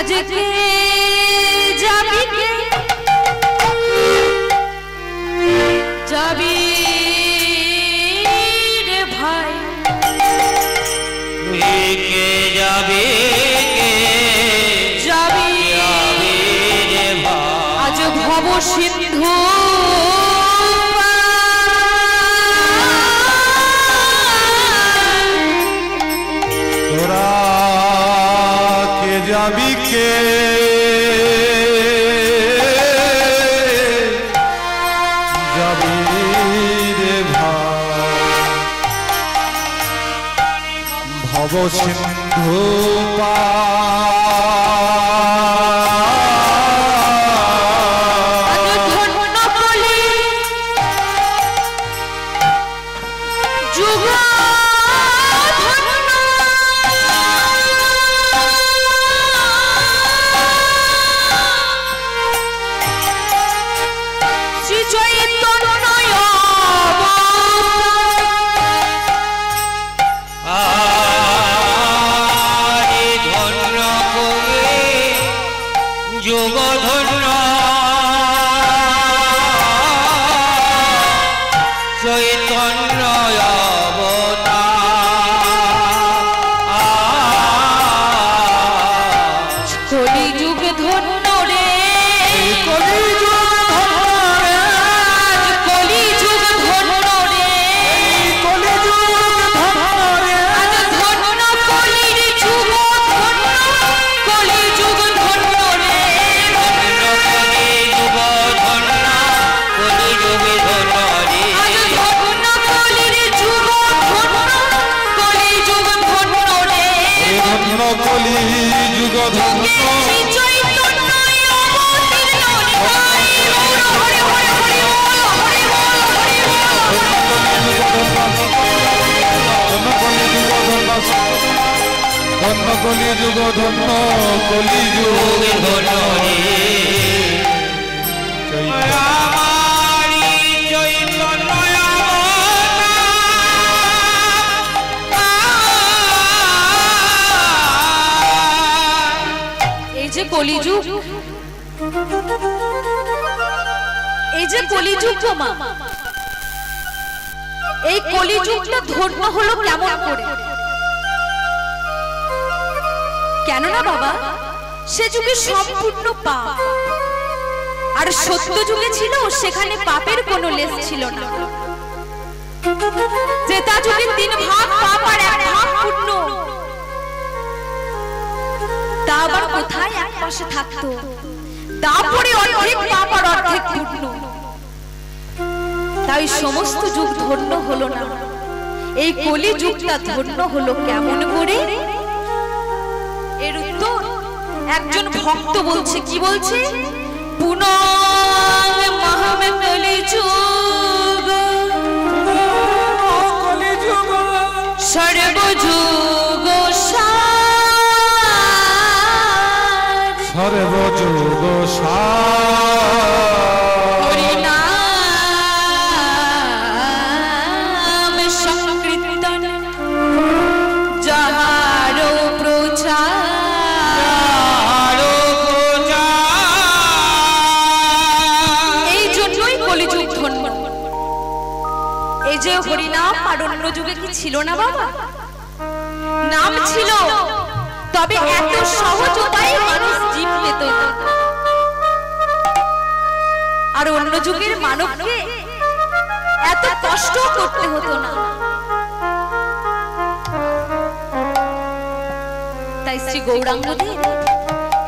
আজকে যাবি যাবি রে ভাই কে যাবি যাবি রে ভাই আজ ভব সিন্ধু তোরা কে যাবি কে যাবি রে ভাই ভব সিন্ধু ধন্য কলি যুগ ধন্য কলি যুগ ধন্য এই যে কলিযুগ এই যে কলিযুগ মা এই কলিযুগটা ধন্য হলো কেমন করে কেন না বাবা সে যুগে সম্পূর্ণ পাপ আর সত্য যুগে ছিল সেখানে পাপের কোনো লেশ ছিল না ত্রেতা যুগে 3 ভাগ পাপ আর 1 ভাগ পুণ্য তা আবার কোথায় এক পাশে থাকতো তারপরে অর্ধেক পাপ আর অর্ধেক পুণ্য তাই সমস্ত যুগ ধন্য হলো না এই কলি যুগটা ধন্য হলো কেমন করে এর উত্তর একজন ভক্ত বলছে কি বলছে পুনঃ মহামে কলি যুগ সর্বযুগ সর্বযুগ হরিনাম সংকীর্তন যাহারো প্রচার এই জন্যই কলিযুগ ধন্য এই যে হরিনাম আর অন্য যুগে কি ছিল না বাবা নাম ছিল তবে এত সহজ উপায়ে মানুষ জীব পেত না আর অন্য যুগের মানবকে এত কষ্ট করতে হতো না তাই শ্রী গৌরাঙ্গদেব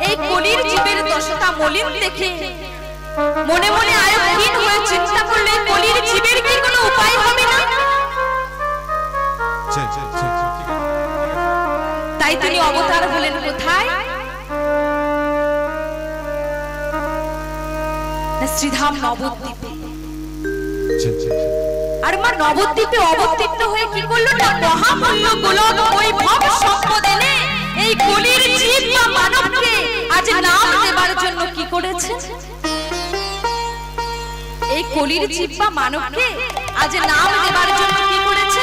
এই কলির জীবের দশাটা মলিন দেখে মনে মনে আয়োগহীন হয়ে চিন্তা করলে কলির জীবের কি কোনো উপায় হবে না তাই তিনি অবতার হলেন কোথায় শ্রীধাম নবদ্বীপে আর মা নবদ্বীপে অবতীর্ণ হয়ে কি করলো না মহামূল্য গোলক বৈভব সম্পদ এনে এই কলির জীব বা মানবকে আজ নাম দেবার জন্য কি করেছে এই কলির জীব বা মানবকে আজ নাম দেবার জন্য কি করেছে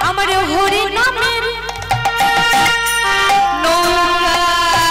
আমার হরি নামের নৌকা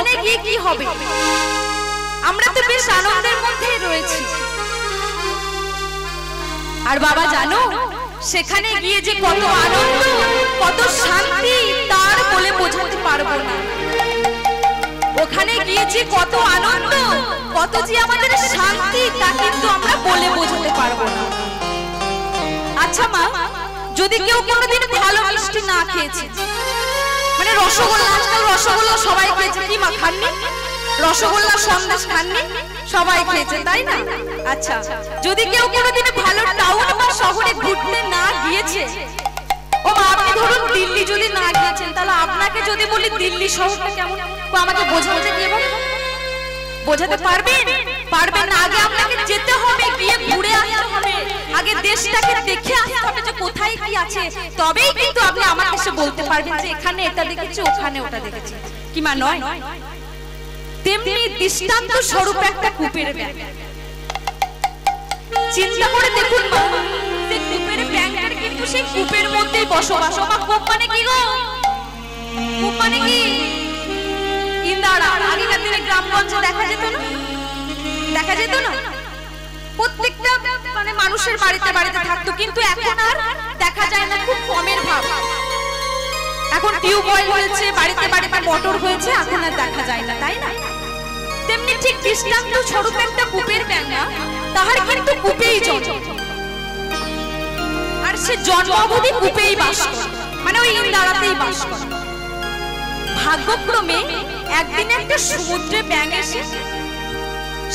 ওখানে গিয়ে কি হবে? আমরা তো বেশ আনন্দের মধ্যেই রয়েছি। আর বাবা জানো সেখানে গিয়ে যে কত আনন্দ, কত শান্তি তার বলে বোঝাতে পারবো না। ওখানে গিয়ে যে কত আনন্দ, কত যে আমাদের শান্তি তা কিন্তু আমরা বলে বোঝাতে পারবো না। আচ্ছা মা, যদি কেউ কোনোদিন ভালো মিষ্টি না খেয়েছে, মানে রসগোল্লা, আজকাল রসগোল্লা সবাই খেয়েছে, কি মা খাননি? রসগোল্লা সন্দেশ খাননি? সবাই খেয়েছে তাই না? আচ্ছা, যদি কেউ কোনোদিন ভালো টাউন বা শহরে ঘুরতে না গিয়েছে, ও মা আপনি ধরুন দিল্লি যদি না গিয়েছেন, তাহলে আপনাকে যদি বলি দিল্লি শহরটা কেমন, তো আমাকে বোঝাতে গিয়ে বলুন, বোঝাতে পারবেন? পারবেন না। আগে আপনাকে যেতে হবে, গিয়ে ঘুরে আসতে হবে, আগে দেশটাকে দেখে আসতে হবে যে কোথায় কি আছে, তবেই কিন্তু আপনি আমাকে এসে বলতে পারবেন যে এখানে এটা দেখেছি, ওখানে ওটা দেখেছি, কি মা নয়? তেমনি দৃষ্টান্ত স্বরূপ একটা কূপের ব্যাঙ। চিন্তা করে দেখুন মা, সেই কূপের ব্যাঙের কিন্তু সেই কূপের মধ্যেই বসবাস। মা কূপ মানে কি গো? কূপ মানে কি? ইন্দারা। আগেকার দিনে গ্রামগঞ্জে দেখা যেত না? দেখা যেত না? প্রত্যেকটা মানে মানুষের বাড়িতে বাড়িতে থাকতো, কিন্তু এখন আর দেখা যায় না, খুব কমের ভাব। এখন টিউবওয়েল হয়েছে, বাড়িতে বাড়িতে মোটর হয়েছে, এখন আর দেখা যায় না, তাই না? তেমনি ঠিক দৃষ্টান্ত স্বরূপ একটা কূপের ব্যাঙ, তাহার কিন্তু কূপেই জন্ম, আর সে জন্মাবধি কূপেই বাস করে, মানে ওই ইন্দারাতেই বাস করে। ভাগ্যক্রমে একদিন একটা সমুদ্রে ব্যাঙ এসে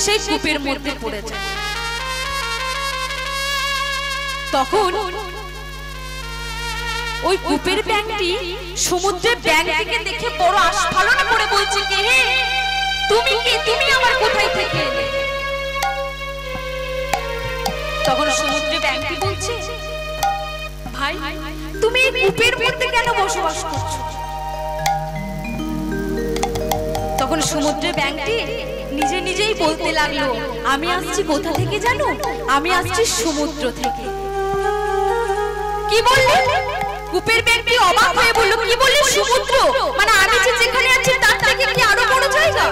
সেই কূপের মধ্যে পড়ে যায়। তখন ওই কূপের ব্যাঙটি সমুদ্রের ব্যাঙটিকে দেখে বড় আস্ফালন করে বলছে, কে হে? তুমি কে? তুমি আমার কোথায় থেকে এলে? তখন সমুদ্রের ব্যাঙটি বলছে, ভাই তুমি এই কূপের মধ্যে কেন বসবাস করছো? তখন সমুদ্রের ব্যাঙটি নিজে নিজেই বলতে লাগলো, আমি আসছি কোথা থেকে জানো? আমি আসছি সমুদ্র থেকে। কি বললে? কূপের ব্যাঙটি অবাক হয়ে বলল, কি বললে? সমুদ্র? মানে আমি যে যেখানে আছি তার থেকে কি আরো বড় জায়গা?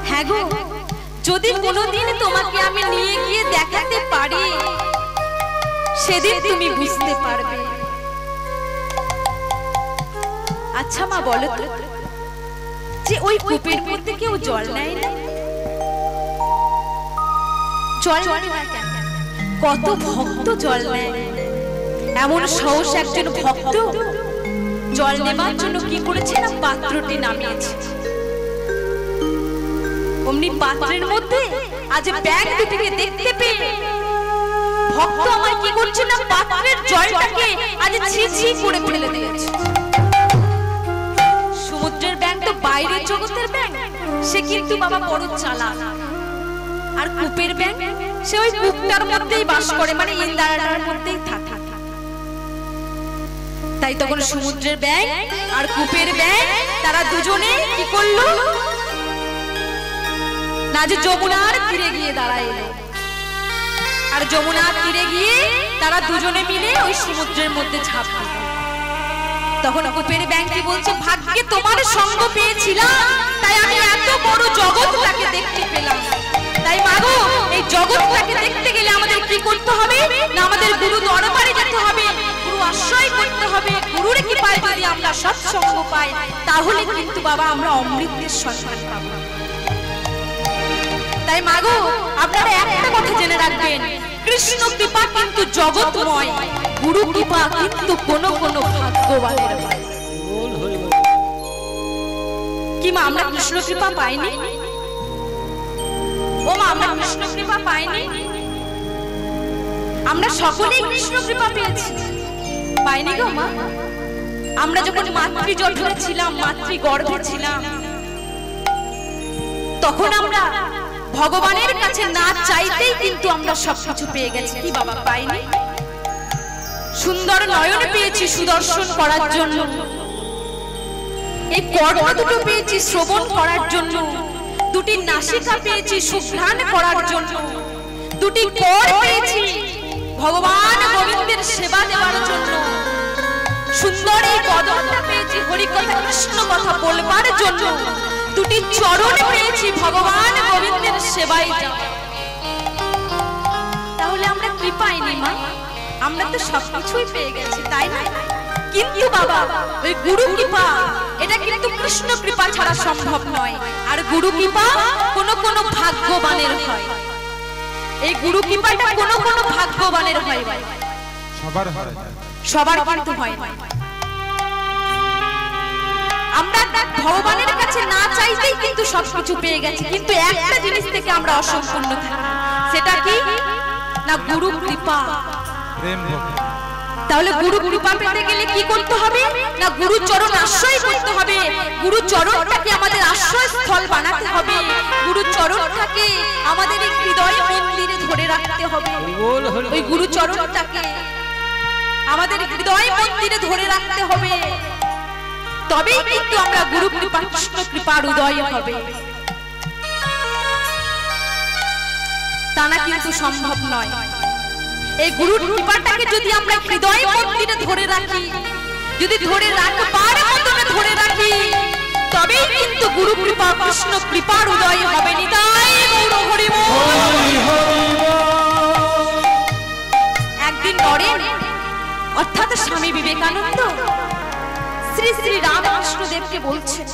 হ্যাঁ গো, যদি কোনোদিন তোমাকে আমি নিয়ে গিয়ে দেখাতে পারি, সেদিন তুমি বুঝতে পারবে। আচ্ছা মা বলো তো, যে ওই কূপের মধ্যে কেউ জল নেয় না? জল নেয় না কেন? কত ভক্ত জল নেয়। এমন সহজ একজন ভক্ত জল নেবার জন্য কি করেছে না, পাত্রটি নামিয়েছে। অমনি পাত্রের মধ্যে আজ ব্যাঙ দুটিকে দেখতে পেয়ে ভক্ত আমার কি করছে না, পাত্রের জলটাকে আজ ছিছি করে ফেলে দিয়েছে। সমুদ্রের ব্যাঙ তো বাইরের জগতের ব্যাঙ, সে কিন্তু বাবা বড় চালাক। আর কূপের ব্যাঙ সে ওই কূপটার মধ্যেই বাস করে, মানে ইন্দারাটার মধ্যেই থাকে। তাই তখন সমুদ্রের ব্যাঙ আর কূপের ব্যাঙ তারা দুজনে কি করলো না, যে যমুনার তীরে গিয়ে দাঁড়াইল। আর যমুনার তীরে গিয়ে তারা দুজনে মিলে ওই সমুদ্রের মধ্যে ঝাঁপ দিল। তখন কূপের ব্যাঙটি বলছে, ভাগ্যে তোমার সঙ্গ পেয়েছিলাম, তাই আমি এত বড় জগৎটাকে দেখতে পেলাম। তাই মাগো, এই জগৎটাকে দেখতে গেলে আমাদের কি করতে হবে না, আমাদের গুরু দরবারে যেতে হবে, গুরু আশ্রয় করতে হবে। গুরুর কৃপায় যদি আমরা সৎসঙ্গ পাই, তাহলে কিন্তু বাবা আমরা অমৃতের সন্ধান পাবো। তাই মাগো, আপনারা একটা কথা জেনে রাখবেন, কৃষ্ণ কৃপা কিন্তু জগৎময়, গুরু কৃপা কিন্তু কোনো কোনো ভাগ্যবানের হয়। কি মা, আমরা কৃষ্ণ কৃপা পাইনি? ও মা, আমরা কৃষ্ণ কৃপা পাইনি? আমরা সকলেই কৃষ্ণ কৃপা পেয়েছি, পাইনি গো মা? আমরা যখন মাতৃজঠরে ছিলাম, মাতৃগর্ভে ছিলাম, তখন আমরা ভগবানের কাছে না চাইতেই কিন্তু আমরা সবকিছু পেয়ে গেছি। কি বাবা পাইনি? সুন্দর নয়ন পেয়েছি সুদর্শন করার জন্য, এই কর্ণ দুটো পেয়েছি শ্রবণ করার জন্য, দুটি নাসিকা পেয়েছি সুঘ্রাণ করার জন্য, দুটি কর পেয়েছি ভগবান গোবিন্দের সেবা দেওয়ার জন্য, সুন্দর এই বদনটা পেয়েছি হরিকথা কৃষ্ণ কথা বলবার জন্য, দুটি চরণ পেয়েছি ভগবান গোবিন্দের সেবায় যাব। তাহলে আমরা কি পাইনি মা? আমরা তো সবকিছুই পেয়ে গেছি, তাই না? কিন্তু বাবা ওই গুরু কৃপা, এটা কিন্তু কৃষ্ণ কৃপা ছাড়া সম্ভব নয়। আর গুরু কৃপা কোন কোন ভাগ্যবানের হয়। এই গুরু কৃপাটা কোন কোন ভাগ্যবানের হয়, সবার হয় না, সবার কিন্তু হয় না। আমরা ভগবানের কাছে না চাইতেই কিন্তু সবকিছু পেয়ে গেছি, কিন্তু একটা জিনিস থেকে আমরা অসম্পূর্ণ থাকি, সেটা কি না গুরু কৃপা, প্রেম ভক্তি। তাহলে গুরু কৃপা পেতে গেলে কি করতে হবে না গুরু চরণ আশ্রয় করতে হবে। গুরু চরণটাকে আমাদের আশ্রয় স্থল বানাতে হবে। গুরু চরণটাকে আমাদের এই হৃদয় মন্দিরে ধরে রাখতে হবে। ওই গুরু চরণটাকে আমাদের হৃদয় মন্দিরে ধরে রাখতে হবে, তবেই কিন্তু আমরা গুরু কৃপা কৃষ্ণ কৃপার উদয় হবে। তা না কিন্তু সম্ভব নয়। এই গুরুর কৃপাটাকে যদি আমরা হৃদয় মন্দিরে ধরে রাখি, যদি ধরে রাখবার মতনে ধরে রাখি, তবেই কিন্তু গুরু কৃপা কৃষ্ণ কৃপার উদয় হবে। নিতাই গৌর হরি বল। একদিন নরেন অর্থাৎ স্বামী বিবেকানন্দ শ্রী শ্রী রামকৃষ্ণদেবকে বলছেন,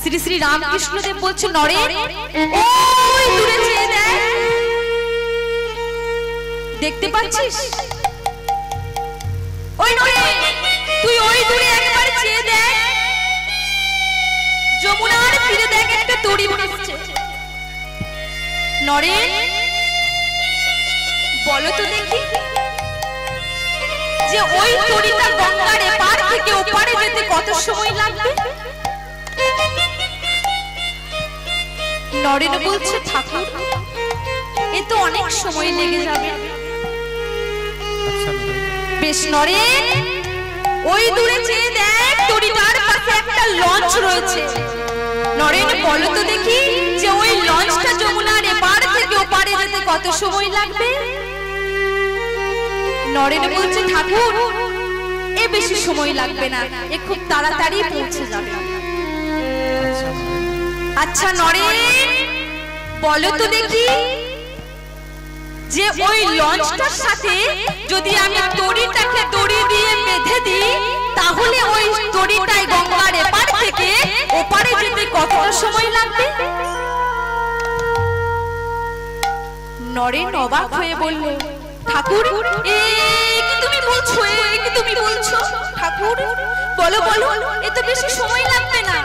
শ্রী শ্রী রামকৃষ্ণদেব বলছেন, নরেন ওই দূরে চেয়ে দেখ, দেখতে পাচ্ছিস? ওই নরেন তুই ওই দূরে একবার চেয়ে দেখ, যমুনার তীরে দেখ একটা তরী ভাসছে। নরেন বলো তো দেখি, যে ওই তরীটা গঙ্গার এপার থেকে ওপারে যেতে কত সময় লাগবে? নরেন বলছে, ঠাকুর এ তো অনেক সময় লেগে যাবে। বেশ নরেন ওই দূরে চেয়ে দেখ, তরীটার পাশে একটা লঞ্চ রয়েছে। নরেন বলো তো দেখি, যে ওই লঞ্চটা যমুনার এপার থেকে ওপারে যেতে কত সময় লাগবে? নরেন বলছে, ঠাকুর এ বেশি সময় লাগবে না, এ খুব তাড়াতাড়ি পৌঁছে যাবে। আচ্ছা নরেন বলো তো দেখি, যে ওই লঞ্চটার সাথে যদি আমি তরীটাকে দড়ি দিয়ে বেঁধে দিই, তাহলে ওই তরীটায় গঙ্গার এপার থেকে ওপারে যেতে কতটা সময় লাগবে? নরেন অবাক হয়ে বলল, ঠাকুর এ কি তুমি বলছো, এ কি তুমি বলছো ঠাকুর? বলো বলো, এ তো বেশি সময় লাগবে না,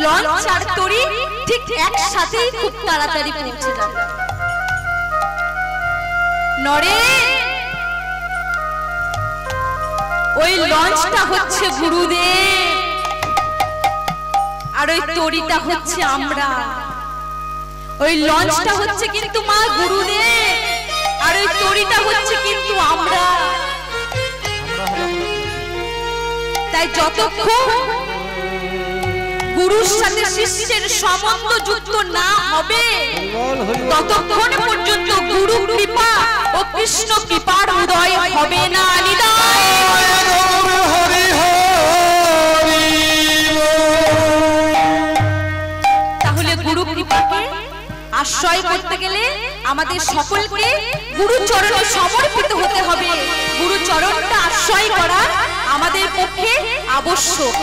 লঞ্চ আর তরী ঠিক একসাথেই খুব তাড়াতাড়ি পৌঁছে যাবে। নরেন ওই লঞ্চটা হচ্ছে গুরুদেব, আর ওই তরীটা হচ্ছে আমরা। ওই লঞ্চটা হচ্ছে কিন্তু মা গুরুদেব, আর ওই তরীটা হচ্ছে কিন্তু আমরা। তাই যতক্ষণ গুরুর সাথে শিষ্যের সম্বন্ধ যুক্ত না হবে, ততক্ষণ পর্যন্ত গুরু কৃপা ও কৃষ্ণ কৃপার উদয় হবে না। তাহলে গুরু কৃপাকে আশ্রয় করতে গেলে আমাদের সকলকে গুরু চরণে সমর্পিত হতে হবে। গুরু চরণটা আশ্রয় করা আমাদের পক্ষে আবশ্যক।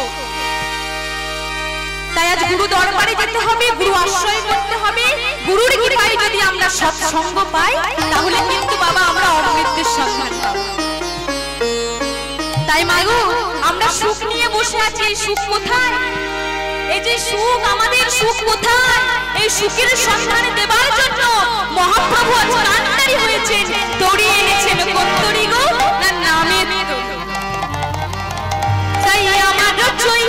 তাই আজ গুরু দরবারে যেতে হবে, গুরু আশ্রয় করতে হবে। গুরুর কৃপায় যদি আমরা সৎসঙ্গ পাই, তাহলে কিন্তু বাবা আমরা অমৃতের সন্ধান পাবো। তাই মাগো আমরা সুখ নিয়ে বসে আছি, এই সুখ কোথায়? এই যে সুখ, আমাদের সুখ কোথায়? এই সুখের সন্ধান দেবার জন্য মহাপ্রভু আজ কান্ডারি হয়েছেন, তরী এনেছেন। কোন তরী গো? না নামের তরী। তাই আমার জয়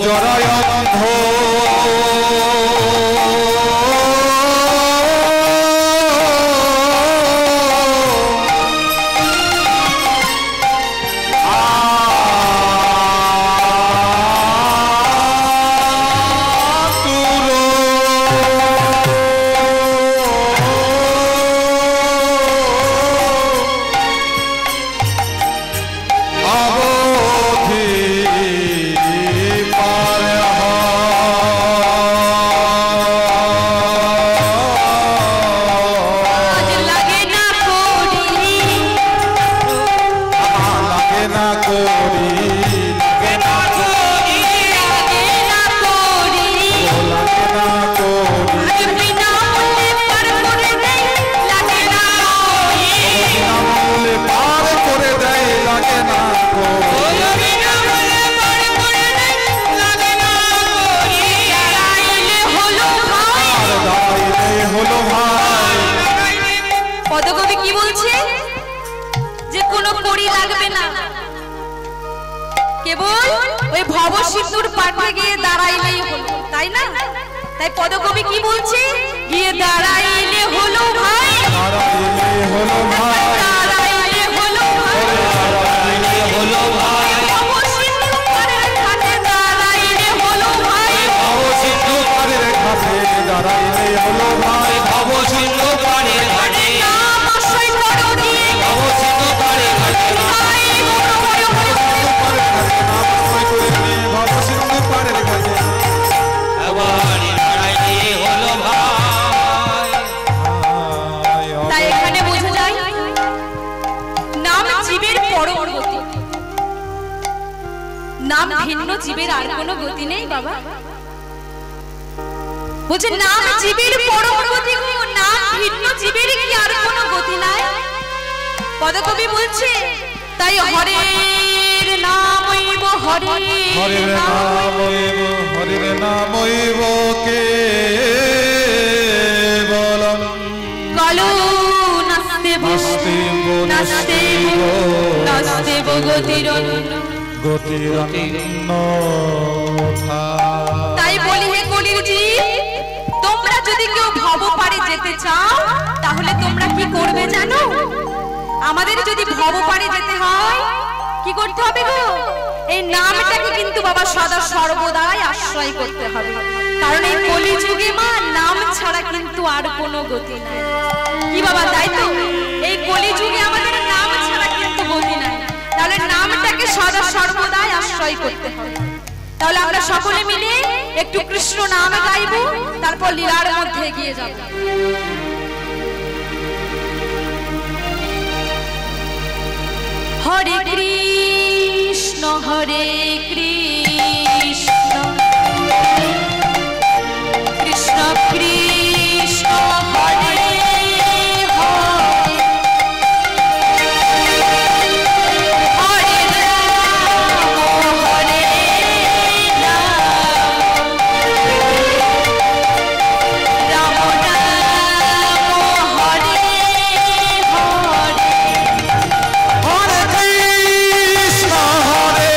জরায় অন্ধ পদকবি কি বলছে যে কোনো কড়ি লাগবে না, কেবল ওই ভব সিন্ধুর পাঠে গিয়ে দাঁড়াইলেই হলো, তাই না? তাই পদকবি কি বলছে, গিয়ে দাঁড়াইলে হলো ভাই, দাঁড়াইলে হলো ভাই, দাঁড়াইলে হলো ভাই, দাঁড়াইলে হলো ভাই, ভব সিন্ধুর পাড়ের ঘাটে দাঁড়াইলে হলো ভাই, ভব সিন্ধু পাড়ের ঘাটে দাঁড়াইলে হলো ভাই, ভব সিন্ধু পাড়ের ঘাটে, নাম আশ্রয় করো নিয়ে ভব সিন্ধু পাড়ের ঘাটে, ভাই বড় বড় ভব সিন্ধু পাড়ের ঘাটে এবার দাঁড়াইলে হলো ভাই। তাই এখানে বোঝা যায় নাম জীবের পরম গতি, নাম ভিন্ন জীবের আর কোনো গতি নেই বাবা। বলছে নাম জীবের পরম গতি, নাম ভিন্ন জীবের কি আর কোনো গতি নাই? পদকবি বলছে তাই হরের নামইব হরির নামইব কেবলম কালো নাস্তেব নাস্তেব গতিরন্ন। তাই বলি হে কলির জীব, তোমরা যদি কেউ ভব পারে যেতে চাও তাহলে তোমরা কি করবে জানো? আমাদের যদি ভব পারে যেতে হয় কি করতে হবে গো? এই নামটাকে কিন্তু বাবা সদা সর্বদাই আশ্রয় করতে হবে, কারণ এই কলিযুগে মা নাম ছাড়া কিন্তু আর কোনো গতি নাই। কি বাবা, তাই তো? এই কলিযুগে আমাদের নাম ছাড়া কিন্তু গতি নাই, তাহলে নামটাকে সদা সর্বদাই আশ্রয় করতে হবে। তাহলে আমরা সকলে মিলে একটু কৃষ্ণ নাম গাইবো, তারপর লীলার মধ্যে এগিয়ে যাব। হরে কৃষ্ণ হরে কৃষ্ণ কৃষ্ণ কৃষ্ণ হরে হরে, হরে রাম হরে রাম, রাম রাম হরে হরে, হরে কৃষ্ণ হরে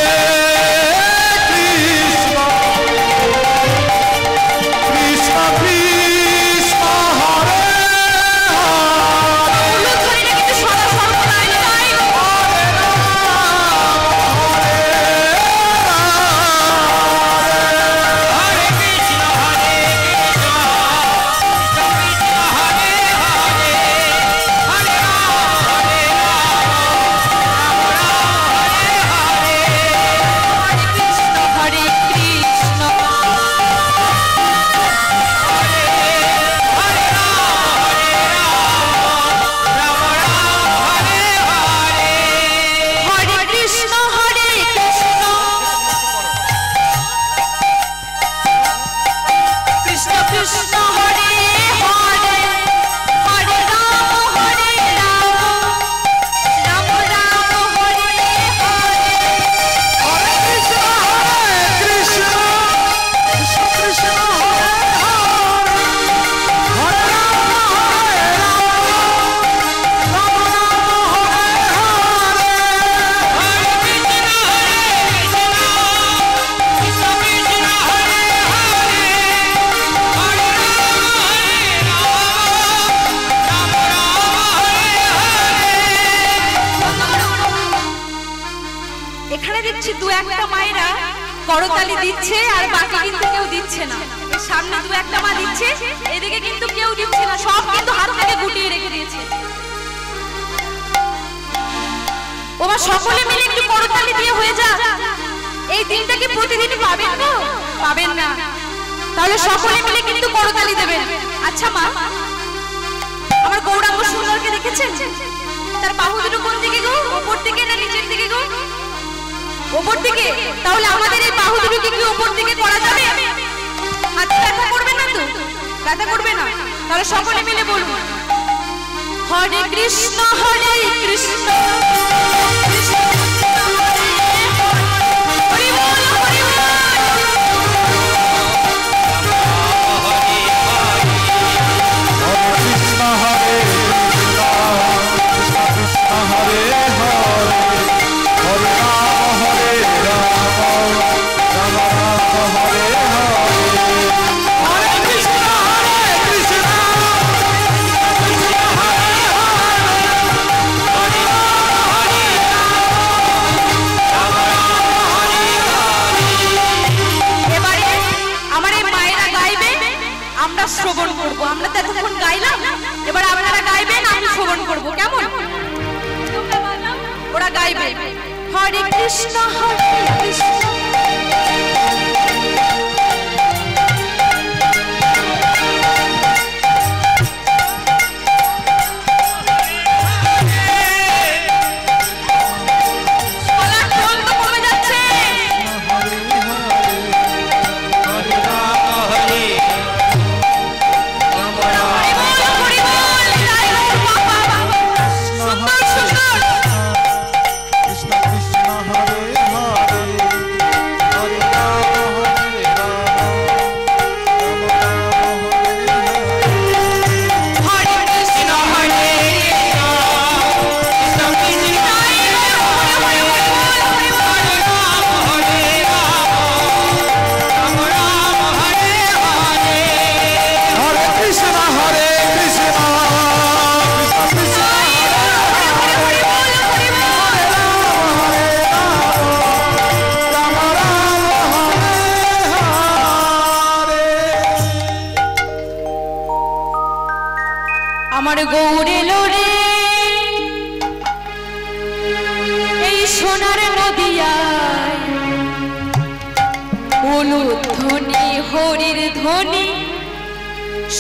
করতালি দিচ্ছে আর বাকি কিন্তু কেউ দিচ্ছে না। এই সামনে দু একটা মা দিচ্ছে, এদিকে কিন্তু কেউ দিচ্ছে না, সব কিন্তু হাত থেকে গুটিয়ে রেখে দিয়েছে। ওমা সকলে মিলে একটু করতালি দিয়ে হয়ে যা। এই দিনটা কি প্রতিদিন পাবেন গো? পাবেন না, তাহলে সকলে মিলে কিন্তু করতালি দেবেন। আচ্ছা মা, আমার গৌরাঙ্গ সুন্দরকে দেখেছেন? তার বাহু দুটো কোন দিকে গো? উপর দিকে না নিচের দিকে গো? উপর দিকে। তাহলে আমাদের এই বাহু দুটো কি উপর দিকে করা যাবে? হাত ব্যথা করবে না তো? ব্যথা করবে না? তাহলে সকলে মিলে বলুন, হরে কৃষ্ণ হরে কৃষ্ণ কৃষ্ণ কৃষ্ণ হরে হরি বল হরি বল। কৃষ্ণ হরে কৃষ্ণ কৃষ্ণ কৃষ্ণ হরে হরে হরে রাম হরে রাম রাম রাম হরে হরে হরে কৃষ্ণ হরে কৃষ্ণ কৃষ্ণ হরে হরে হরে রাম রাম হরে হরে। এবারে আমার এই মায়েরা গাইবে, আমরা শ্রবণ করব। আমরা তো এতক্ষণ গাইলাম, এবার আপনারা গাইবেন, আমি শ্রবণ করব। কেমন? ওরা গাইবে হরে কৃষ্ণ হরে কৃষ্ণ। গলার টোন তো কমে যাচ্ছে। হরি বল, হরি বল, জয় হোক বাবা বাবা। সুন্দর সুন্দর। কৃষ্ণ কৃষ্ণ হরে হরে হরে রাম হরে রাম রাম রাম হরে হরে। হরে কৃষ্ণ হরে কৃষ্ণ কৃষ্ণ কৃষ্ণ হরে হরে বল, হরি বল। হরে কৃষ্ণ হরে কৃষ্ণ কৃষ্ণ কৃষ্ণ হরে হরে বল, হরি বল। হরে রাম রাম রাম হরে হরে। আমার গৌরে লোরে এই সোনার নদিয়ায় উলুধ্বনি হরির ধ্বনি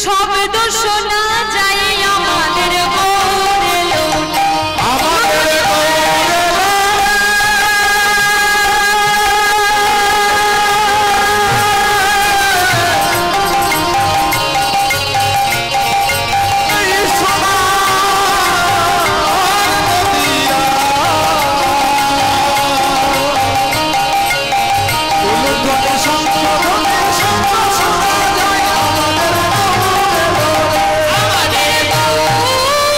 শব্দ শোনা যায় আমাদের গৌরে লোরে। আমাদের আমাদের গৌরে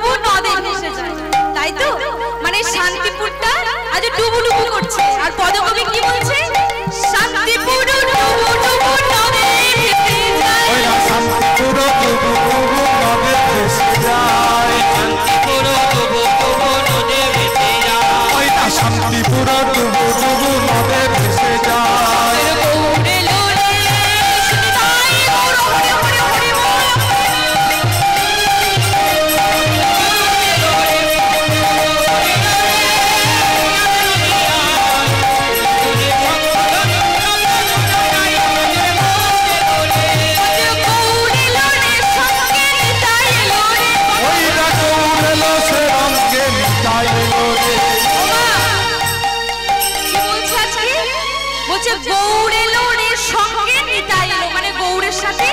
ডুবু নদে ভেসে যায়, তাই তো? মানে শান্তিপুরটা আজ ডুবু ডুবু করছে। আর পদকবি কি বলছে? শান্তিপুর ডুবু ডুবু নদে ভেসে যায়। ওই না শান্তিপুর ডুবু ডুবু নদে ভেসে যায়। শান্তিপুর ডুবু ডুবু নদে ভেসে যায়। ওই না শান্তিপুর ডুবু ডুবু নদে ভেসে যায়। গৌরে লোরে সীতায় গৌর হরে হরে হরে বল। গৌরে লোরে সঙ্গে নিতাই লোরে। ওই না গৌরেলো সে রঙে নিতাই এলো রে। কি বলছে আজকে? বলছে গৌরে লোরে সঙ্গে নিতাই এলো, মানে গৌরের সাথে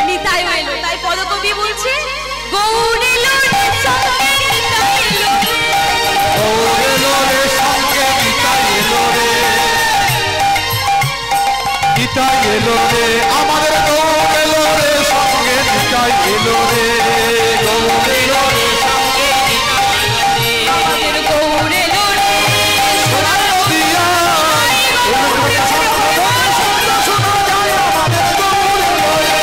নিতাই এলো। তাই পদকবি বলছে গৌরে লোরে সঙ্গে নিতাই এলো। গৌরেলো রে সঙ্গে নিতাই এলো রে। নিতাই এলো রে আমাদের গৌরেলো রে সঙ্গে নিতাই এলো রে। গৌরেলো রে সঙ্গে আমাদের গৌরে লোরে সোনার নদিয়া শব্দ শোনা যায় আমাদের গৌরেলো রে।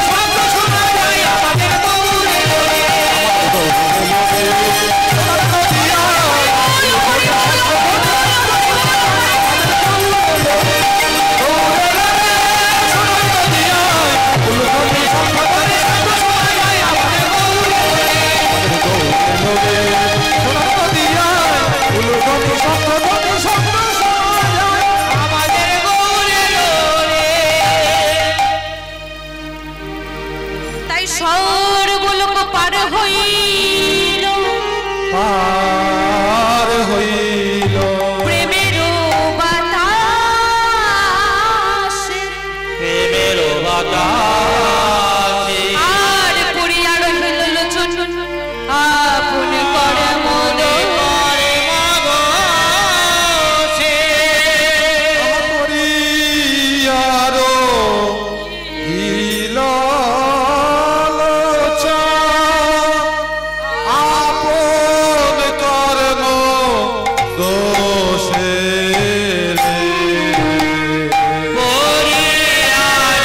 শব্দ শোনা যায় আমাদের গৌরেলো রে। সোনার নদিয়া আমাদের গৌরে লোরে। তাই সর্বলোক পার হইল পার হইল প্রেমের বাতাসে। প্রেমের বাতাসে। আর পড়িয়া রহিল লোচন আপন করে মন। করে মগসে। পরিয়ার হিল আপন কর্ম দোষে রে। পরিয়ার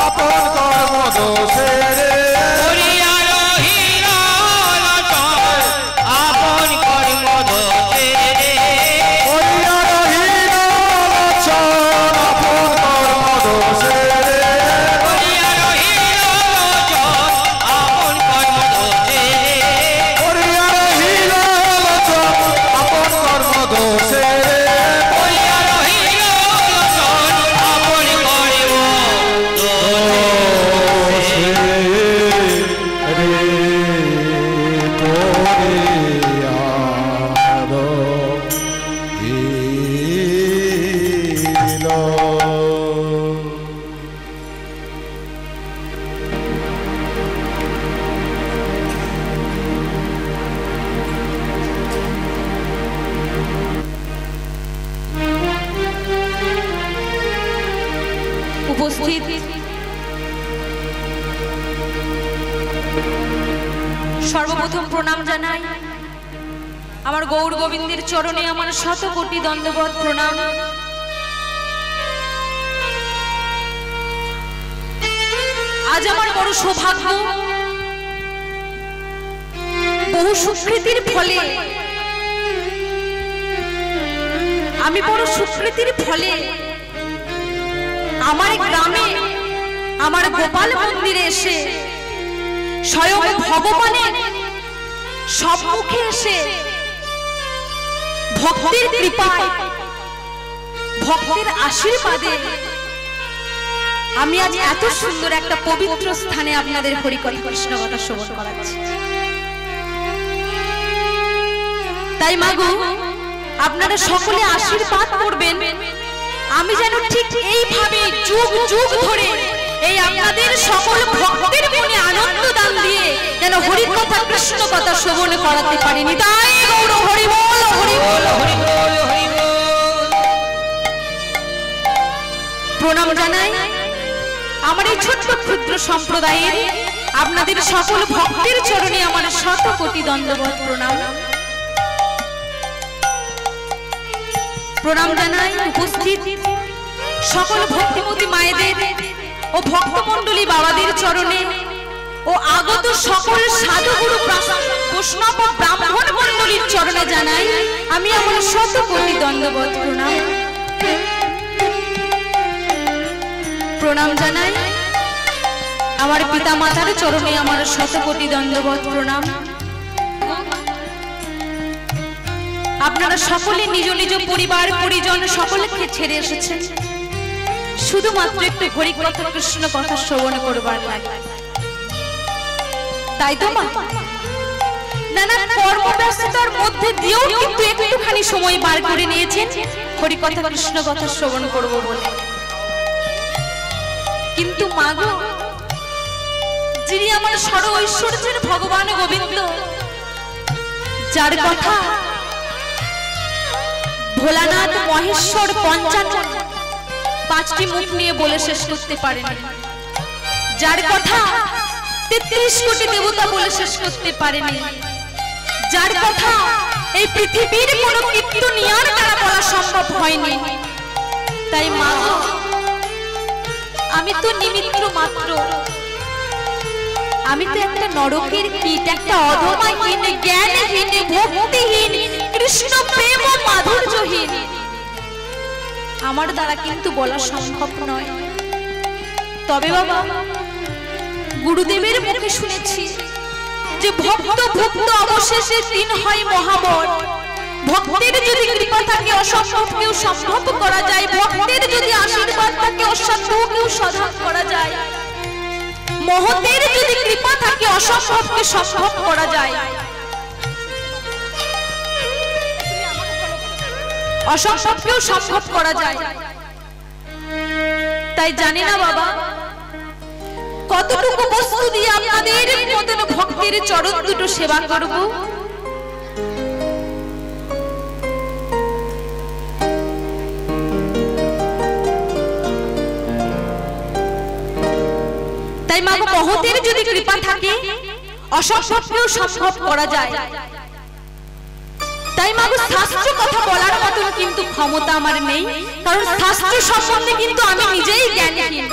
আপন কর্ম দোষে রে করিয়া রহিল লোচন আপন কর্ম দোষে রে করিয়া রহিল লোচন আপন কর্ম দোষে রে করিয়া রহিল লোচন আপন কর্ম দোষে রে করিয়া রহিল লোচন আপন কর্ম দোষে রে করিয়া রহিল লোচন আপন কর্ম দোষে রে উপস্থিত সর্বপ্রথম প্রণাম জানাই আমার গৌর গোবিন্দের চরণে আমার শত কোটি দণ্ডবত প্রণাম। আজ আমার বড় সৌভাগ্য, বহু সুকৃতির ফলে আমার গ্রামে আমার গোপাল মন্দিরে এসে স্বয়ং ভগবানের সম্মুখে এসে ভক্তের কৃপায় ভক্তের আশীর্বাদে আমি আজ এত সুন্দর একটা পবিত্র স্থানে আপনাদের হরিকথা কৃষ্ণ কথা শ্রবণ করাচ্ছি। তাই মাগো আপনারা সকলে আশীর্বাদ করবেন, আমি যেন ঠিক এইভাবে যুগ যুগ ধরে এই আপনাদের সকল ভক্তের মনে আনন্দ দান দিয়ে যেন হরিকথা কৃষ্ণ কথা শ্রবণ করাতে পারিনি। তাই গৌর হরি বল হরি বল হরি বল হরি বল। প্রণাম জানাই আমার এই ছোট্ট ক্ষুদ্র সম্প্রদায়ের আপনাদের সকল ভক্তের চরণে আমার শত কোটি দণ্ডবত প্রণাম। প্রণাম জানাই উপস্থিত সকল ভক্তিমতী মায়েদের ও ভক্তমণ্ডলী বাবাদের চরণে ও আগত সকল সাধুগুরু বৈষ্ণব ব্রাহ্মণ মণ্ডলীর চরণে জানাই আমি আমার শত কোটি দণ্ডবত প্রণাম। প্রণাম জানাই আমার পিতা মাতার চরণে আমার শত কোটি দণ্ডবত প্রণাম। আপনারা সকলে নিজ নিজ পরিবার পরিজন সকলকে ছেড়ে এসেছেন শুধুমাত্র একটু হরিকথা কৃষ্ণ কথা শ্রবণ করবার লাগে, তাই তো মা? নানা কর্মব্যস্ততার মধ্যে দিয়েও কিন্তু একটুখানি সময় বার করে নিয়েছেন হরিকথা কৃষ্ণ কথা শ্রবণ করব বলে। কিন্তু মাগো, যিনি আমার সর্ব ঐশ্বর্যের ভগবান গোবিন্দ, যার কথা ভোলানাথ মহেশ্বর পঞ্চানন পাঁচটি মুখ নিয়ে বলে শেষ করতে পারেন, যার কথা ৩৩ কোটি দেবতা বলে শেষ করতে পারেনি, যার কথা এই পৃথিবীর কোন কীর্তনিয়ার দ্বারা বলা সম্ভব হয়নি, তাই মা আমি তো নিমিত্ত মাত্র, আমি তো একটা নরকের কীট, একটা অধমাহীন জ্ঞানহীন ভক্তিহীন কৃষ্ণ প্রেম ও মাধুর্যহীন, আমার দ্বারা কিন্তু বলা সম্ভব নয়। তবে বাবা, গুরুদেবের মুখে শুনেছি যে ভক্ত ভক্ত অবশেষে তিন হয় মহাবর। ভক্তের যদি কৃপা থাকে অসম্ভবকেও সম্ভব করা যায়, ভক্তের যদি আশীর্বাদ থাকে অসাধ্যকেও সাধন করা যায়, মহতের যদি কৃপা থাকে অসম্ভবকে সম্ভব করা যায়, অসম্ভবকেও সম্ভব করা যায়। তাই জানি না বাবা কতটুকু বস্তু দিয়ে আপনাদের মতন ভক্তের চরণ দুটো সেবা করব। তাই মা, মহতের যদি কৃপা থাকে অসম্ভবকেও সম্ভব করা যায়। তাই মা, শাস্ত্র কথা বলার মতন কিন্তু ক্ষমতা আমার নেই, কারণ শাস্ত্র সম্বন্ধে কিন্তু আমি নিজেই জ্ঞানহীন।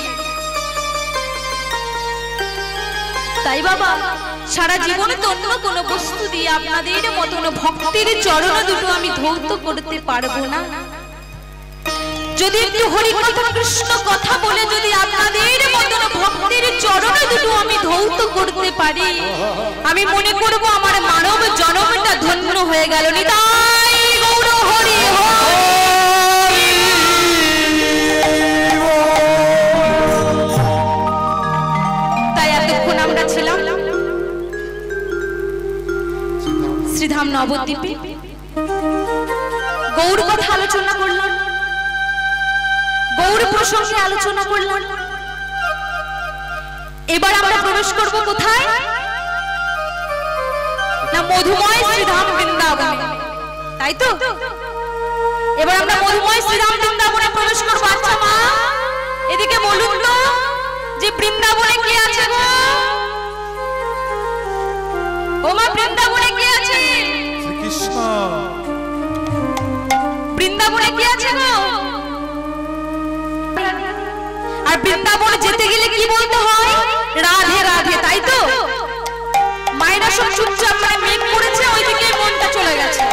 তাই বাবা সারা জীবনে তো অন্য কোনো বস্তু দিয়ে আপনাদের মতন ভক্তের চরণ দুটো আমি ধৌত করতে পারবো না। যদি একটু হরি কথা কৃষ্ণ কথা বলে যদি আপনাদের মতন ভক্তের চরণ দুটো আমি ধৌত করতে পারি, আমি মনে করব আমার মানব জন্মটা ধন্য হয়ে গেল। নিতাই গৌর হরি হরি। তাই এতক্ষণ আমরা ছিলাম শ্রীধাম নবদ্বীপে, গৌর কথা আলোচনা করলাম, গৌর প্রসঙ্গে আলোচনা করলাম। এবার আমরা প্রবেশ করব কোথায় না মধুময় শ্রীধাম বৃন্দাবনে, তাই তো? এবার আমরা মধুময় শ্রীধাম বৃন্দাবনে প্রবেশ করব। আচ্ছা মা এদিকে বলুন তো যে বৃন্দাবনে কে আছে গো? ও মা বৃন্দাবনে কে আছে? শ্রীকৃষ্ণ। বৃন্দাবনে কে আছে গো? আর বৃন্দাবনে যেতে গেলে কি বলতে হয়? রাধে রাধে, তাই তো? মায়েরা সব চুপচাপ, মানে মেঘ পড়েছে ওইদিকে মনটা চলে গেছে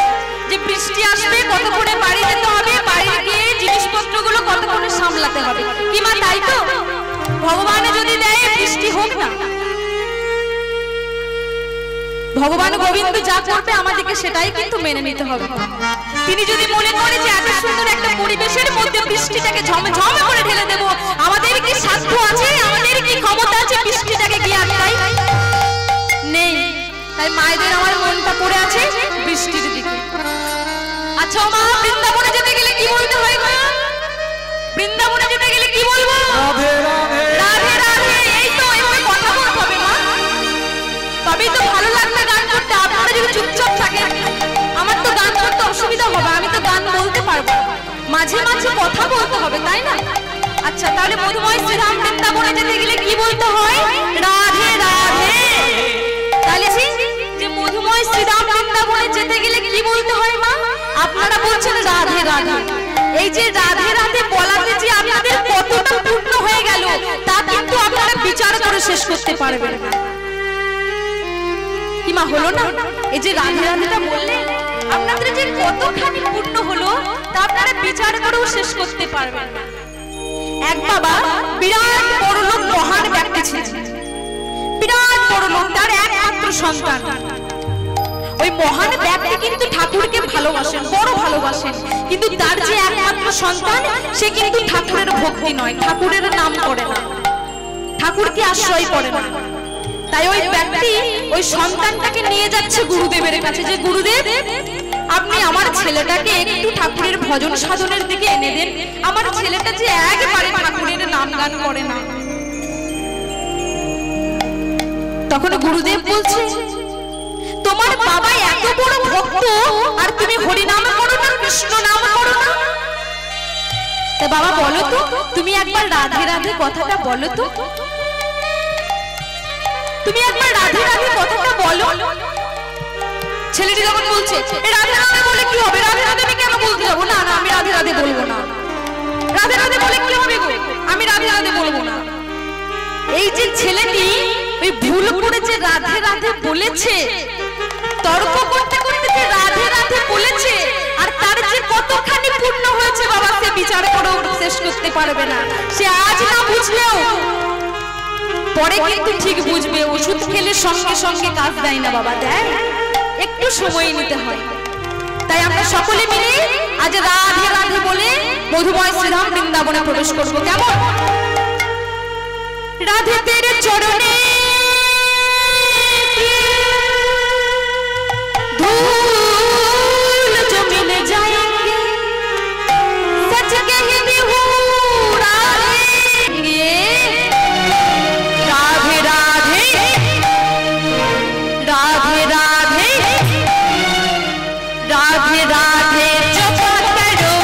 যে বৃষ্টি আসবে, কতক্ষণে বাড়ি যেতে হবে, বাড়ি গিয়ে জিনিসপত্রগুলো কতক্ষণে সামলাতে হবে, কি মা তাই তো? ভগবানে যদি দেয় বৃষ্টি হোক না, ভগবান গোবিন্দ যা করবে আমাদেরকে সেটাই কিন্তু মেনে নিতে হবে। তিনি যদি মনে করে যে এত সুন্দর একটা পরিবেশের মধ্যে বৃষ্টিটাকে ঝমঝম করে ঢেলে দেব, আমাদের কি সাধ্য আছে, আমাদের কি ক্ষমতা আছে বৃষ্টিটাকে গিয়ে আটকাই? নেই। তাই মায়েদের আমার মনটা পড়ে আছে বৃষ্টির দিকে। আচ্ছা মা বৃন্দাবনে যেতে গেলে কি বলতে হয় গো? বৃন্দাবনে যেতে গেলে কি বলবো? রাধে রাধে রাধে রাধে, এই তো এভাবে কথা বলতে হবে মা, তবেই তো ভালো লাগবে গান করতে। আপনারা যদি চুপচাপ থাকেন আমার তো গান করতে অসুবিধা হবে, আমি তো গান বলতে পারবো, মাঝে মাঝে কথা বলতে হবে, তাই না? আচ্ছা তাহলে মধুময় শ্রীধাম বৃন্দাবনে যেতে গেলে কি বলতে হয়? রাধে রাধে। তাহলে যে মধুময় শ্রীধাম বৃন্দাবনে যেতে গেলে কি বলতে হয় মা? আপনারা বলছেন রাধে রাধে। এই যে রাধে রাধে বলাতে যে আপনাদের কতটা পূর্ণ হয়ে গেল তা কিন্তু আপনারা বিচার করে শেষ করতে পারবেন না। কি মা হলো না? এই যে রাধে রাধেটা বললেন আপনাদের যে কতখানি পূর্ণ হলো তা আপনারা বিচার করেও শেষ করতে পারবেন না। এক বাবা বিরাট বড় লোক, মহান ব্যক্তি ছিলেন, বিরাট বড় লোক, তার একমাত্র সন্তান। ওই মহান ব্যক্তি কিন্তু ঠাকুরকে ভালোবাসেন, বড় ভালোবাসেন, কিন্তু তার যে একমাত্র সন্তান সে কিন্তু ঠাকুরের ভক্তি নয়, ঠাকুরের নাম করে না, ঠাকুরকে আশ্রয় করে না। তাই ওই ব্যক্তি ওই সন্তানটাকে নিয়ে যাচ্ছে গুরুদেবের কাছে যে গুরুদেব আপনি আমার ছেলেটাকে একটু ঠাকুরের ভজন সাধনের দিকে এনে দেন, আমার ছেলেটা যে একবারে ঠাকুরের নাম গান করে না। তখন গুরুদেব বলছে তোমার বাবা এত বড় ভক্ত আর তুমি হরি নাম করো না, কৃষ্ণ নাম করো না। তা বাবা বলো তো, তুমি একবার রাধে রাধে কথাটা বলো তো, তুমি একবার রাধে রাধে কথাটা বলো। ছেলেটি যখন বলছে রাধে রাধে বলে কি হবে, রাধে রাধে আমি কেন বলতে যাবো, না না আমি রাধে রাধে বলবো না, রাধে রাধে বলে কি হবে গো, আমি রাধে রাধে বলবো না। এই যে ছেলেটি ওই ভুল করে যে রাধে রাধে বলেছে, তর্ক করতে করতে যে রাধে রাধে বলেছে, আর তার যে কতখানি পূর্ণ হয়েছে বাবা সে বিচার করেও শেষ করতে পারবে না। সে আজ না বুঝলেও পরে কিন্তু ঠিক বুঝবে। ওষুধ খেলে সঙ্গে সঙ্গে কাজ দেয় না বাবা, দেয়, একটু সময় নিতে হয়। তাই আমরা সকলে মিলে আজ রাধে রাধে বলে মধুময় শ্রীধাম বৃন্দাবনে প্রবেশ করবো। কেমন? রাধে তেরে চরণে धूल जो मिल जाएंगे सच कहती हूँ राधे राधे राधे राधे राधे राधे राधे जप करो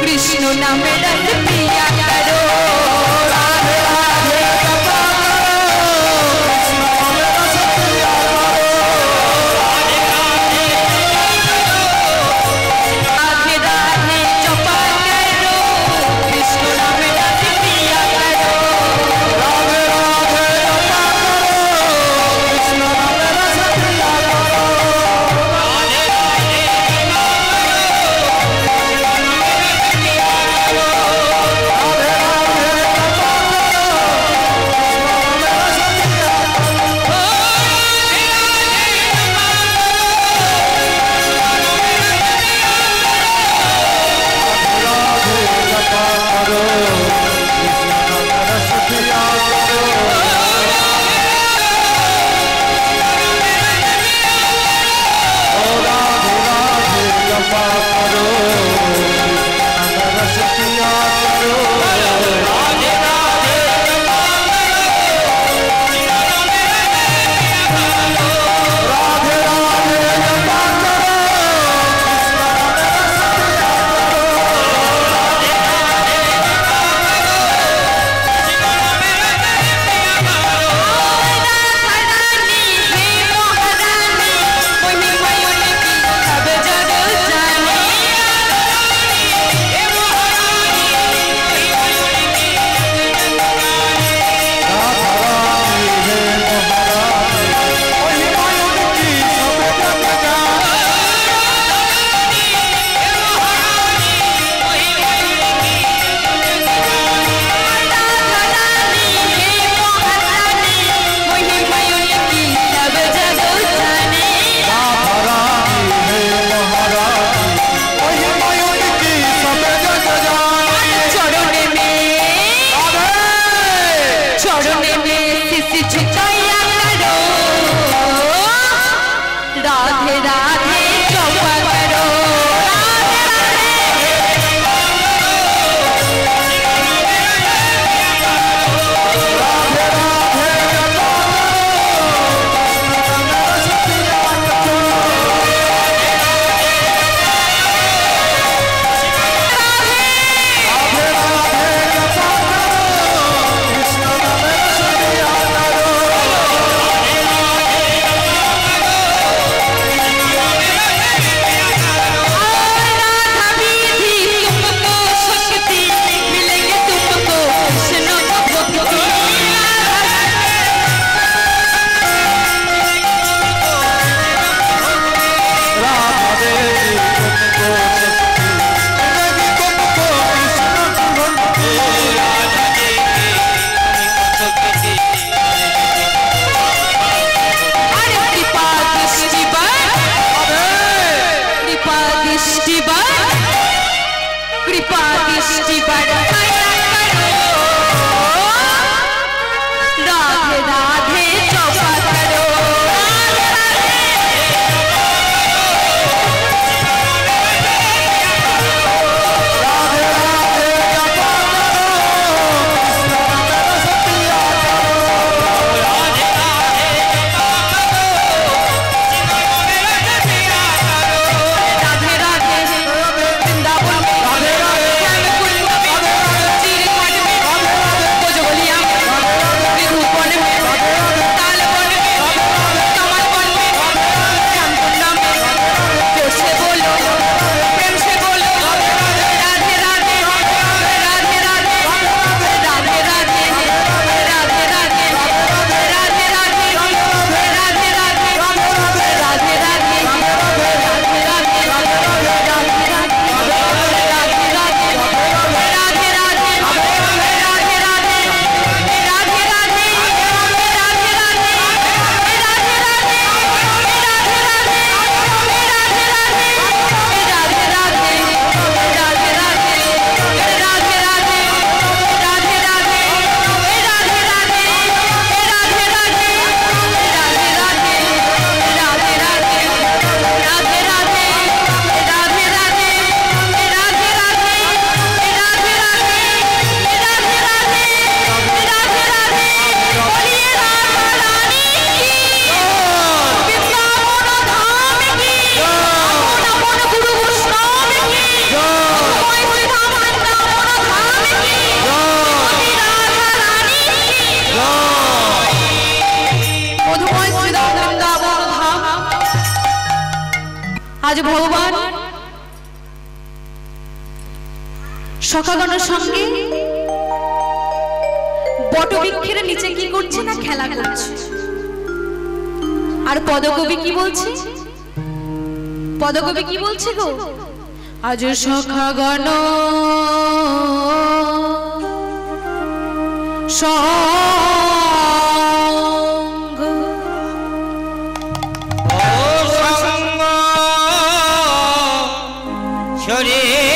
कृष्ण नाम रस पिया करो। कृपा करो रस पिया करो राधे राधे राधे राधे कृपा करो राधे राधे कृपा करो कृपा दृष्टि बढ़ाया करो राधे राधे कृपा करो आज भगवान সখাগণের সঙ্গে বটবৃক্ষের নিচে কি করছে না খেলা করছে আর পদকবি কি বলছে পদকবি কি বলছে গো আজ সখাগণ সঙ্গ शरीर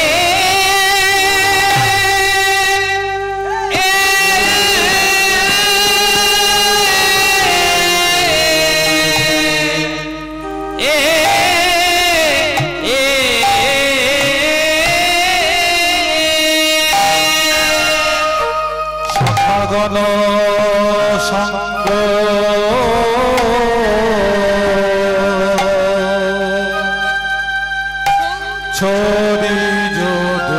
ঘন সঙ্গ ছড়ি যদ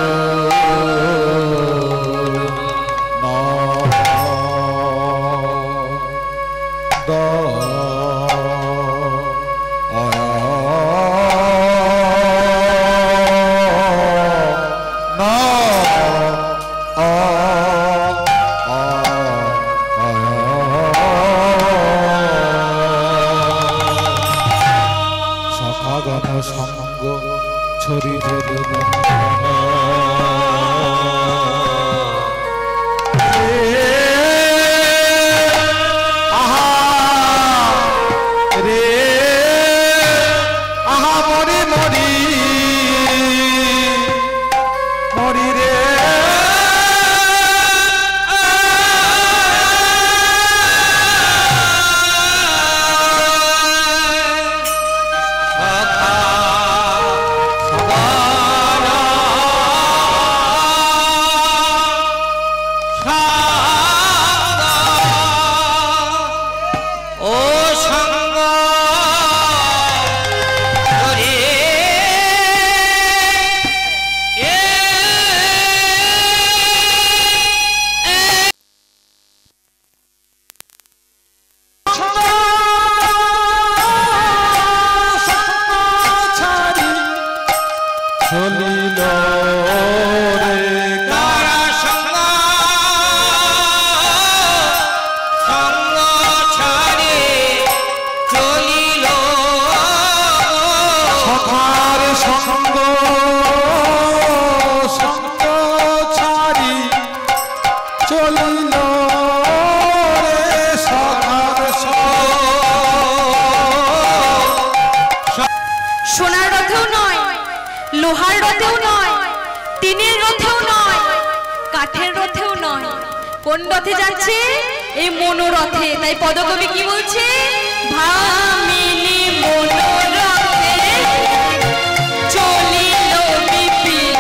লোহার রথেও নয়, টিনের রথেও নয়, কাঠের রথেও নয়, কোন রথে যাচ্ছে? এই মনোরথে। তাই পদকবি কি বলছে? ভামিনী মনোরথে চলিল বিপিন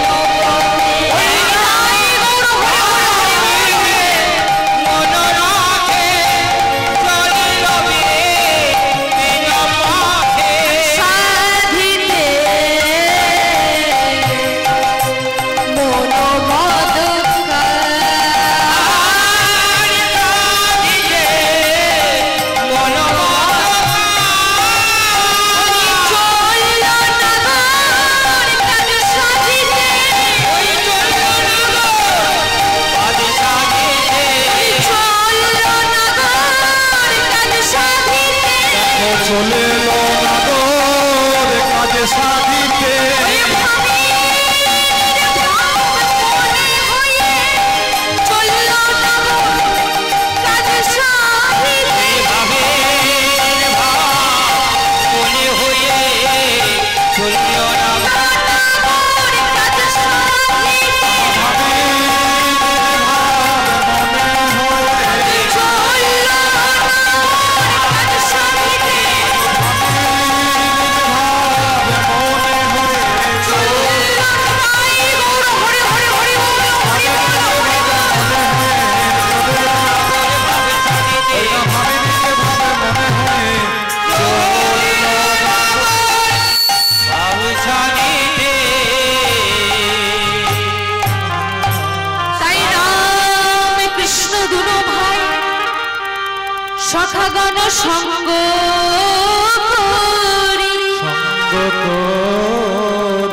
সখাগণ সঙ্গ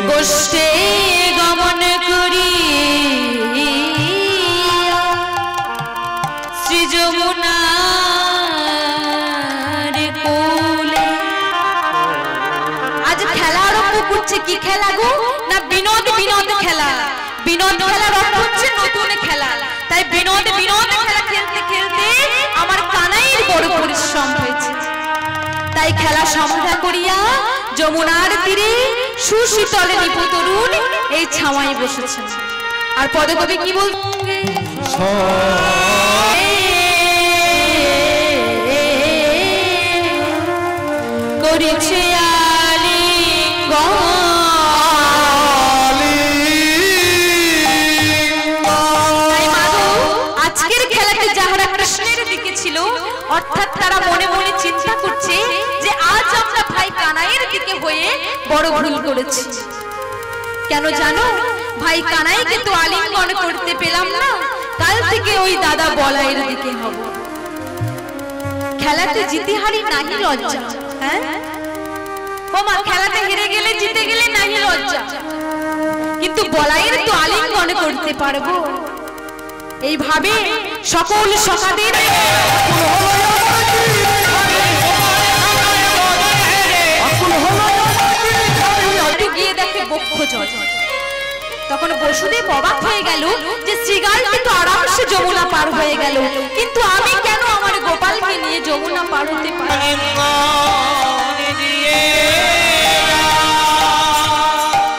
গোষ্ঠে গমন করি শ্রী যমুনার কোলে। আজ খেলা আরম্ভ করছে। কি খেলা গো? না বিনোদ বিনোদ খেলা। বিনোদ খেলার অর্থ হচ্ছে নতুন খেলা। তাই বিনোদ বিনোদ খেলা খেলতে খেলতে আমার কানাইয়ের বড় পরিশ্রম হয়েছে। তাই খেলা সমাধা করিয়া যমুনার তীরে সুশীতলে নিপতরুণ এই ছাওয়ায় বসেছেন। আর পদকবি কি বলছে? করেছে আজকের খেলাতে যাহারা বড় ভুল করেছি। কেন জানো? ভাই কানাইকে তো আলিঙ্গন করতে পেলাম না, কাল থেকে ওই দাদা বলাইয়ের দিকে হব। খেলাতে জিতে হারি নাহি লজ্জা, হ্যাঁ ও মা, খেলাতে হেরে গেলে জিতে গেলে নাহি লজ্জা, কিন্তু বলাইয়ের তো আলিঙ্গন করতে পারবো। এইভাবে সকল সখাদের গিয়ে দেখে বক্ষ জল। তখন বসুদেব অবাক হয়ে গেল যে শ্রীগালটি তো আরামসে যমুনা পার হয়ে গেল, কিন্তু আমি কেন আমার গোপালকে নিয়ে যমুনা পার হতে পারি?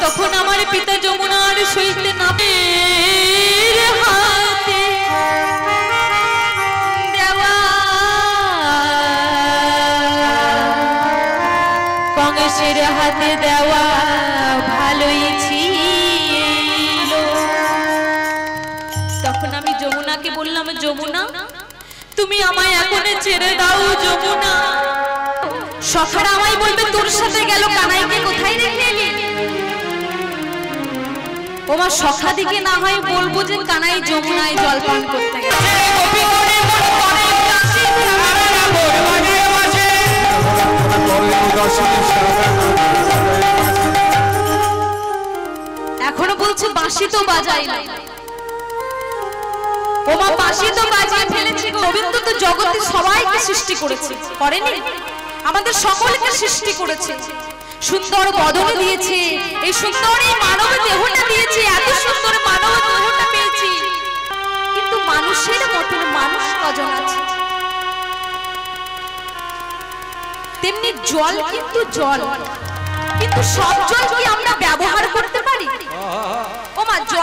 তখন আমার পিতা যমুনার সহিতে নামে হাতে দেওয়া কংসের হাতে দেওয়া ভালোই ছিল। তখন আমি যমুনাকে বললাম, যমুনা তুমি আমায় এখন ছেড়ে দাও যমুনা। সখারা আমায় বলবে তোর সাথে গেল, কানাইকে কোথায় রেখে এলি? ওমা সখা দিকে না হয় বলবো যে কানাই যমুনায় জল পান করতে গেছে। এখনো বলছে বাঁশি তো বাজাই না। ওমা বাঁশি তো বাজিয়ে ফেলেছি। গোবিন্দ তো জগতে সবাইকে সৃষ্টি করেছে, করেনি? আমাদের সকলকে সৃষ্টি করেছে, সুন্দর বদন দিয়েছে, এই সুন্দর এই মানব দেহটা দিয়েছে, এত সুন্দর মানব দেহটা পেয়েছি, কিন্তু মানুষের মতন মানুষ কজন আছে? তেমনি জল কিন্তু জল, কিন্তু সব জল কি আমরা ব্যবহার করতে পারি? ওমা জল